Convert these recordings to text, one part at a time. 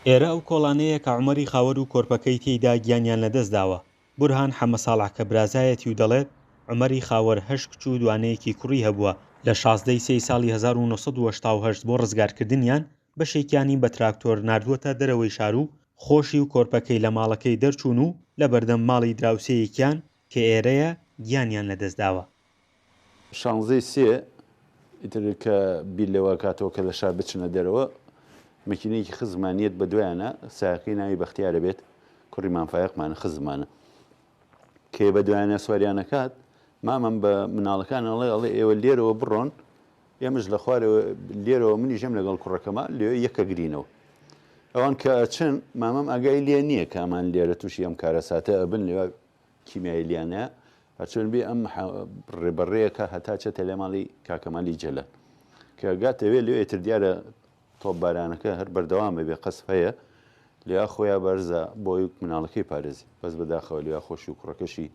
ئێرە ئەو کۆڵانەیە کە عومەری خاوەر و کۆرپەکەی تێیدا گیانیان لەدەست داوە. بورهان حەمە ساڵح کە برازایەتی و دەڵێت عومەری خاوەر 8 کچ و دوانەیەکی کوڕی هەبووە لە 16ی سێی ساڵی 1970 بۆ ڕزگارکردنیان بەشێکیانی بە تراکتۆر ناردووەتە دەرەوەی شار و خۆشی و کۆرپەکەی لە ماڵەکەی دەرچوون و لە بەردەم ماڵی دراوسەیەکیان کە ئێرەیە گیانیان لەدەست داوە. 16ی سێ ئیتر کە بیر لەوە کاتەوە کە لە شار بچنە دەرەوە مەکینەیەکی خزمانیت بە دوایانە ساقی ناوی بەختیارە بێت کوڕی مامفایقمانە خزمانە کێ بە دوایانە سواریانەکات مامەم بە مناڵەکانەڵێ ئەڵێ ئێوە لێرەوە بڕۆن ئێمەش لە خوارەوە لێرەوە منی ژەم لەگەڵ کوڕەکەمە لێ یەکە گرینەوە ئەوان کە ئەچن مامەم ئەگای لێ نییە کامان لێرە تووشی ئەم کارەساتە ئەبن لێوە کیمیای لیانە هەچۆن بێ ئەم ڕێبەڕێیەکە هەتا چێتە لێ ماڵی کاکەمالی جەلە کە گاتەوێت لێ ئێتر دیارە تۆپبارانەکە هەر بەردەوامە بێ قەسف هەیە لێا خۆیان بەرزە بۆی مناڵەکەی پارێزی بەس بەداخەوە لێا خۆشی و کوڕەکەشی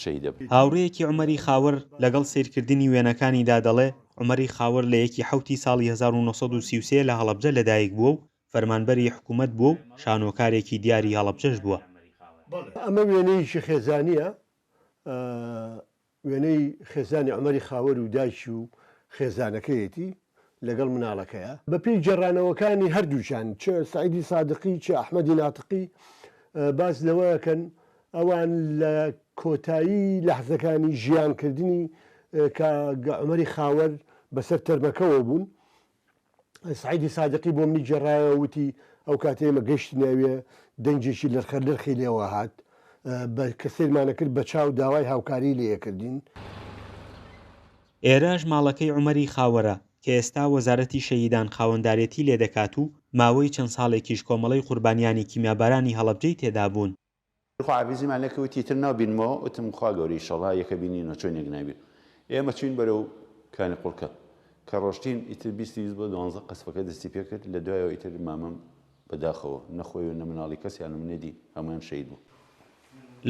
شەیدە بێت. هاوڕێیەکی عومەری خاوەر لەگەڵ سیرکردنی وێنەکانیدا دەڵێ عومەری خاوەر لە 1 ساڵی 1933 لە هەڵەبجە لەدایک بووە و فەرمانبەری حکوومەت بووە و شانۆکارێکی دیاری هەڵەبجەش بووە. ئەمە وێنەیەکی خێزانیە، وێنەی خێزانی عومەری خاوەر و دایکی و خێزانەکەیەتی لەگەڵ مناڵەکەیە بە پێی جێڕانەوەکانی هەردووچان چ سعیدی سادقی چ ئەحمەدی ناتقی باس لەوەکەن ئەوان لە کۆتایی لەحزەکانی ژیانکردنی کە عومەری خاوەر بەسەر تەرمەکەەوە بوون. سعیدی سادقی بۆ منی جێڕایەوە وتی ئەو کاتێمە گەشت ناوێ دەنجێکی لەرخەرلەرخی لێوە هات بە کەسێرمانە کرد بە چاو داوای هاوکاری لێکردین. ئێرەش ماڵەکەی عومەری خاوەرە کە ئێستا وەزارەتی شەهیدان خاوەندارێتی لێ دەکات و ماوەی چەند ساڵێکیش کۆمەڵەی قوربانیانی کیمیابارانی هەڵەبجەی تێدا بوون. خواویزیمان لەکەوتی تر نابینمەوە وتم خوا گەوری ئیشەڵا یەکە بینینە چۆنێک نابێت ئێمە چوین بەرەو کانی قوڵکە کە ڕۆشتین ئیتر 20 بۆ 12 قەسفەکە دەستی پێ کرد لە دوایەوە ئیتر مامەم بەداخەوە نەخۆی و نەمناڵی کەسیانم نەدی هەمویان شەید بوو.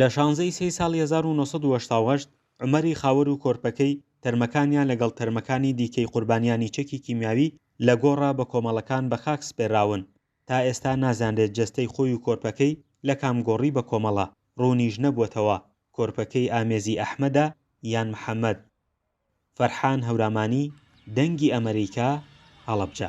لە 16ی سێی ساڵی 1970 عومەری خاوەر و کۆرپەکەی تەرمەکانیان لەگەڵ تەرمەکانی دیکەی قوربانیانی چەکی کیمیاوی لە گۆڕا بە کۆمەڵەکان بە خاک سپێراون تا ئێستا نازانرێت جەستەی خۆی و کۆرپەکەی لە کامگۆڕی بە کۆمەڵە ڕوونیش نەبووەتەوە کۆرپەکەی ئامێزی ئەحمەدە یان محەممەد. فەرحان هەورامانی، دەنگی ئەمریکا، هەڵەبجە.